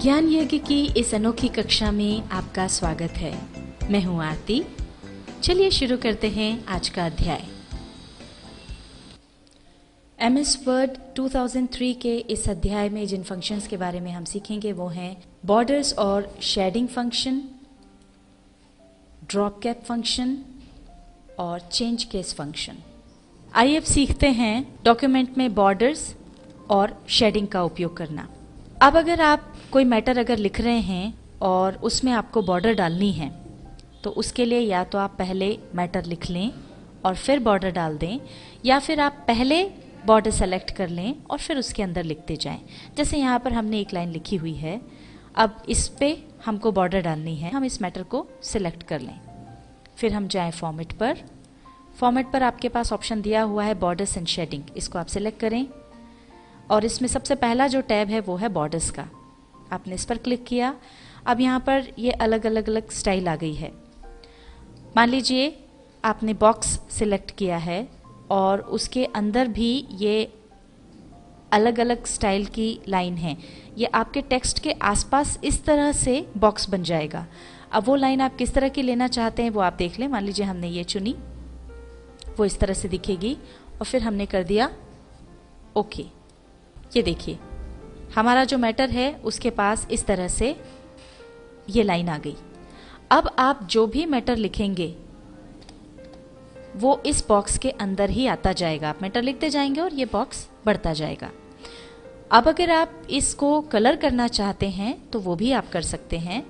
ज्ञान यज्ञ की इस अनोखी कक्षा में आपका स्वागत है। मैं हूं आरती। चलिए शुरू करते हैं आज का अध्याय। MS वर्ड 2003 के इस अध्याय में जिन फंक्शंस के बारे में हम सीखेंगे वो हैं बॉर्डर्स और shading function, drop cap function और चेंज केस फंक्शन। आइए अब सीखते हैं डॉक्यूमेंट में बॉर्डर्स और शेडिंग का उपयोग करना। अब अगर आप कोई मैटर अगर लिख रहे हैं और उसमें आपको बॉर्डर डालनी है तो उसके लिए या तो आप पहले मैटर लिख लें और फिर बॉर्डर डाल दें, या फिर आप पहले बॉर्डर सेलेक्ट कर लें और फिर उसके अंदर लिखते जाएं। जैसे यहाँ पर हमने एक लाइन लिखी हुई है, अब इस पे हमको बॉर्डर डालनी है, हम इस मैटर को सिलेक्ट कर लें। फिर हम जाएं फॉर्मेट पर। फॉर्मेट पर आपके पास ऑप्शन दिया हुआ है बॉर्डर्स एंड शेडिंग, इसको आप सिलेक्ट करें और इसमें सबसे पहला जो टैब है वो है बॉर्डर्स का। आपने इस पर क्लिक किया। अब यहाँ पर ये अलग अलग स्टाइल आ गई है। मान लीजिए आपने बॉक्स सिलेक्ट किया है और उसके अंदर भी ये अलग अलग स्टाइल की लाइन है। ये आपके टेक्स्ट के आसपास इस तरह से बॉक्स बन जाएगा। अब वो लाइन आप किस तरह की लेना चाहते हैं वो आप देख लें। मान लीजिए हमने ये चुनी, वो इस तरह से दिखेगी और फिर हमने कर दिया ओके। ये देखिए हमारा जो मैटर है उसके पास इस तरह से ये लाइन आ गई। अब आप जो भी मैटर लिखेंगे वो इस बॉक्स के अंदर ही आता जाएगा। आप मैटर लिखते जाएंगे और ये बॉक्स बढ़ता जाएगा। अब अगर आप इसको कलर करना चाहते हैं तो वो भी आप कर सकते हैं।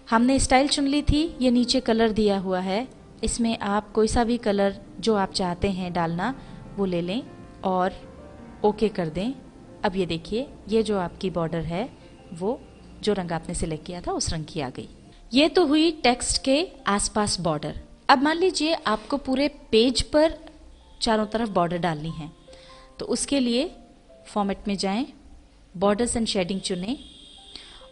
हमने स्टाइल चुन ली थी, ये नीचे कलर दिया हुआ है, इसमें आप कोई सा भी कलर जो आप चाहते हैं डालना वो ले लें और ओके कर दें। अब ये देखिए ये जो आपकी बॉर्डर है वो जो रंग आपने सिलेक्ट किया था उस रंग की आ गई। ये तो हुई टेक्स्ट के आसपास बॉर्डर। अब मान लीजिए आपको पूरे पेज पर चारों तरफ बॉर्डर डालनी है तो उसके लिए फॉर्मेट में जाएं, बॉर्डर्स एंड शेडिंग चुनें।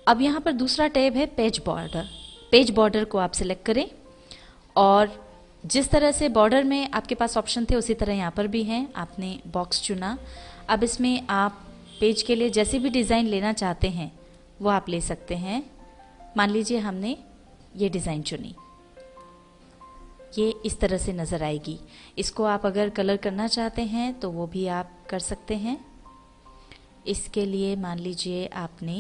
अब यहाँ पर दूसरा टैब है पेज बॉर्डर। पेज बॉर्डर को आप सिलेक्ट करें और जिस तरह से बॉर्डर में आपके पास ऑप्शन थे उसी तरह यहाँ पर भी हैं। आपने बॉक्स चुना। अब इसमें आप पेज के लिए जैसे भी डिज़ाइन लेना चाहते हैं वो आप ले सकते हैं। मान लीजिए हमने ये डिज़ाइन चुनी, ये इस तरह से नज़र आएगी। इसको आप अगर कलर करना चाहते हैं तो वो भी आप कर सकते हैं। इसके लिए मान लीजिए आपने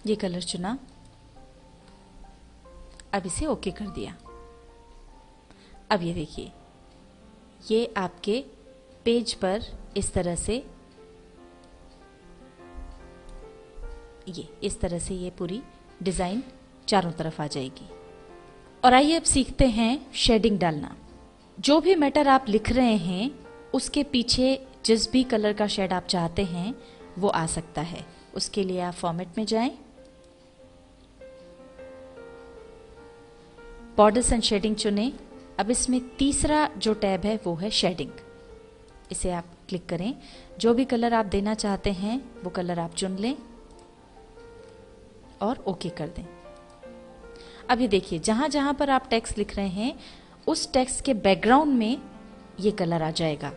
ये कलर चुना, अब इसे ओके कर दिया। अब ये देखिए ये आपके पेज पर इस तरह से ये पूरी डिज़ाइन चारों तरफ आ जाएगी। और आइए अब सीखते हैं शेडिंग डालना। जो भी मैटर आप लिख रहे हैं उसके पीछे जिस भी कलर का शेड आप चाहते हैं वो आ सकता है। उसके लिए आप फॉर्मेट में जाएं, बॉर्डर्स एंड शेडिंग चुनें। अब इसमें तीसरा जो टैब है वो है शेडिंग, इसे आप क्लिक करें। जो भी कलर आप देना चाहते हैं वो कलर आप चुन लें और ओके कर दें। अब ये देखिए जहां जहां पर आप टेक्स्ट लिख रहे हैं उस टेक्स्ट के बैकग्राउंड में ये कलर आ जाएगा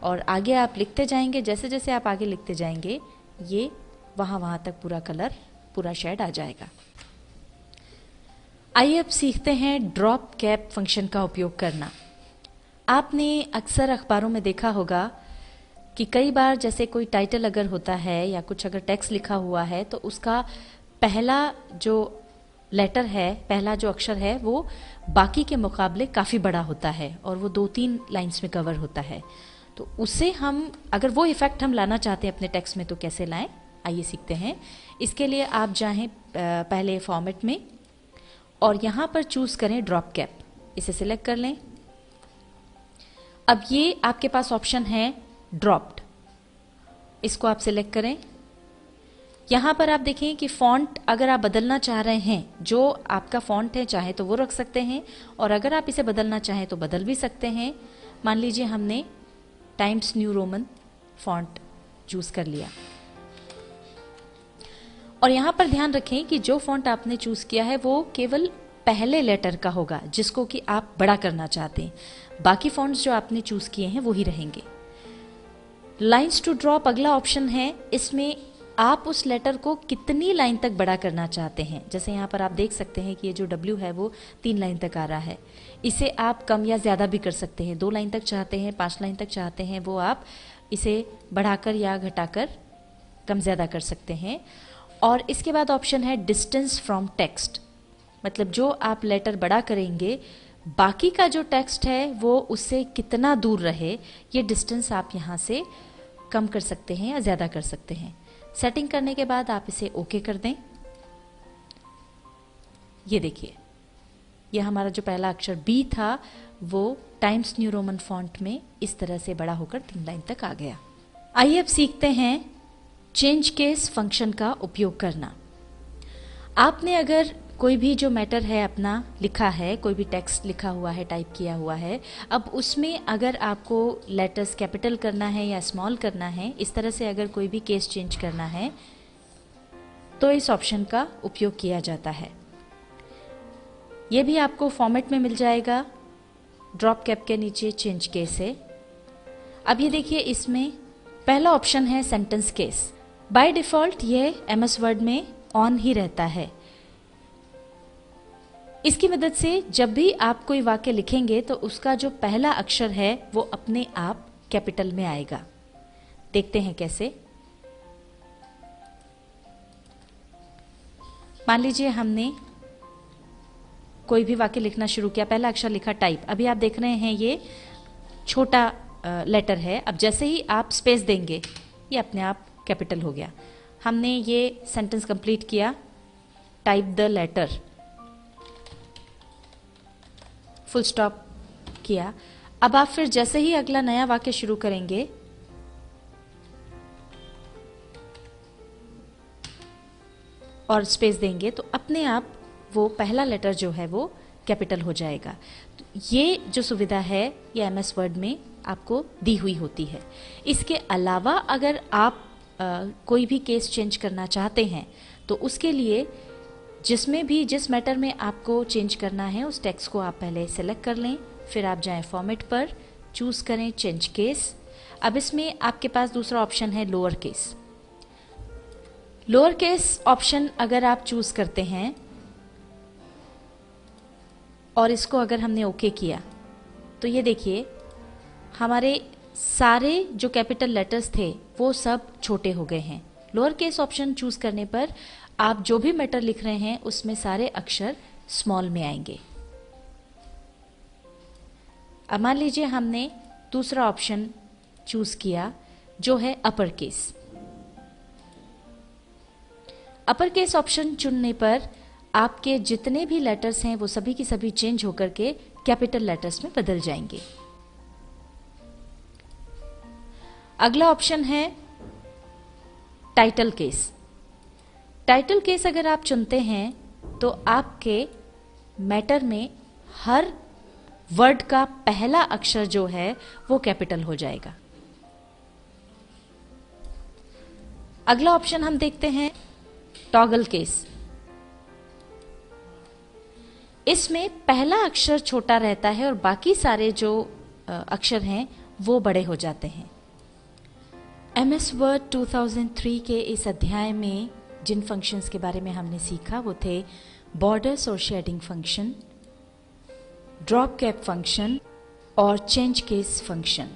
और आगे आप लिखते जाएंगे। जैसे जैसे आप आगे लिखते जाएंगे ये वहां तक पूरा कलर, पूरा शेड आ जाएगा। आइए अब सीखते हैं ड्रॉप कैप फंक्शन का उपयोग करना। आपने अक्सर अखबारों में देखा होगा कि कई बार जैसे कोई टाइटल अगर होता है या कुछ अगर टेक्स्ट लिखा हुआ है तो उसका पहला जो लेटर है, पहला जो अक्षर है वो बाकी के मुकाबले काफ़ी बड़ा होता है और वो 2-3 लाइंस में कवर होता है। तो उससे हम अगर वो इफ़ेक्ट हम लाना चाहते हैं अपने टेक्स्ट में तो कैसे लाएं, आइए सीखते हैं। इसके लिए आप जाएं पहले फॉर्मेट में और यहाँ पर चूज़ करें ड्रॉप कैप, इसे सिलेक्ट कर लें। अब ये आपके पास ऑप्शन है ड्रॉप्ड, इसको आप सिलेक्ट करें। यहाँ पर आप देखें कि फॉन्ट अगर आप बदलना चाह रहे हैं, जो आपका फॉन्ट है चाहे तो वो रख सकते हैं और अगर आप इसे बदलना चाहें तो बदल भी सकते हैं। मान लीजिए हमने times new Roman font choose कर लिया और यहाँ पर ध्यान रखें कि जो फॉन्ट आपने चूज़ किया है वो केवल पहले लेटर का होगा जिसको कि आप बड़ा करना चाहते हैं। बाकी फॉन्ट्स जो आपने चूज़ किए हैं वो ही रहेंगे। लाइन्स टू ड्रॉप अगला ऑप्शन है। इसमें आप उस लेटर को कितनी लाइन तक बड़ा करना चाहते हैं। जैसे यहाँ पर आप देख सकते हैं कि ये जो W है वो 3 लाइन तक आ रहा है। इसे आप कम या ज़्यादा भी कर सकते हैं। 2 लाइन तक चाहते हैं, 5 लाइन तक चाहते हैं, वो आप इसे बढ़ाकर या घटाकर कम ज़्यादा कर सकते हैं। और इसके बाद ऑप्शन है डिस्टेंस फ्रॉम टेक्स्ट, मतलब जो आप लेटर बड़ा करेंगे बाकी का जो टेक्स्ट है वो उससे कितना दूर रहे, ये डिस्टेंस आप यहाँ से कम कर सकते हैं या ज़्यादा कर सकते हैं। सेटिंग करने के बाद आप इसे ओके कर दें। ये देखिए, यह हमारा जो पहला अक्षर B था वो टाइम्स न्यू रोमन फॉन्ट में इस तरह से बड़ा होकर 3 लाइन तक आ गया। आइए अब सीखते हैं चेंज केस फंक्शन का उपयोग करना। आपने अगर कोई भी जो मैटर है अपना लिखा है, कोई भी टेक्स्ट लिखा हुआ है, टाइप किया हुआ है, अब उसमें अगर आपको लेटर्स कैपिटल करना है या स्मॉल करना है, इस तरह से अगर कोई भी केस चेंज करना है तो इस ऑप्शन का उपयोग किया जाता है। ये भी आपको फॉर्मेट में मिल जाएगा, ड्रॉप कैप के नीचे चेंज केस है। अब ये देखिए, इसमें पहला ऑप्शन है सेंटेंस केस। बाय डिफॉल्ट ये MS वर्ड में ऑन ही रहता है। इसकी मदद से जब भी आप कोई वाक्य लिखेंगे तो उसका जो पहला अक्षर है वो अपने आप कैपिटल में आएगा। देखते हैं कैसे। मान लीजिए हमने कोई भी वाक्य लिखना शुरू किया, पहला अक्षर लिखा टाइप। अभी आप देख रहे हैं ये छोटा लेटर है। अब जैसे ही आप स्पेस देंगे ये अपने आप कैपिटल हो गया। हमने ये सेंटेंस कंप्लीट किया, type the letter, full stop किया। अब आप फिर जैसे ही अगला नया वाक्य शुरू करेंगे और स्पेस देंगे तो अपने आप वो पहला लेटर जो है वो कैपिटल हो जाएगा। तो ये जो सुविधा है ये MS वर्ड में आपको दी हुई होती है। इसके अलावा अगर आप कोई भी केस चेंज करना चाहते हैं तो उसके लिए जिसमें भी जिस मैटर में आपको चेंज करना है उस टेक्स्ट को आप पहले सेलेक्ट कर लें, फिर आप जाएं फॉर्मेट पर, चूज करें चेंज केस। अब इसमें आपके पास दूसरा ऑप्शन है lower case. Lower case option अगर आप चूज करते हैं और इसको अगर हमने ओके किया तो ये देखिए हमारे सारे जो कैपिटल लेटर्स थे वो सब छोटे हो गए हैं। लोअर केस ऑप्शन चूज करने पर आप जो भी मैटर लिख रहे हैं उसमें सारे अक्षर स्मॉल में आएंगे। अब मान लीजिए हमने दूसरा ऑप्शन चूज किया जो है upper case. Upper case option चुनने पर आपके जितने भी लेटर्स हैं वो सभी की सभी चेंज होकर के कैपिटल लेटर्स में बदल जाएंगे। अगला ऑप्शन है टाइटल केस। टाइटल केस अगर आप चुनते हैं तो आपके मैटर में हर वर्ड का पहला अक्षर जो है वो कैपिटल हो जाएगा। अगला ऑप्शन हम देखते हैं टॉगल केस। इसमें पहला अक्षर छोटा रहता है और बाकी सारे जो अक्षर हैं वो बड़े हो जाते हैं। MS वर्ड 2003 के इस अध्याय में जिन फंक्शंस के बारे में हमने सीखा वो थे बॉर्डर्स और shading function, drop cap function और चेंज केस फंक्शन।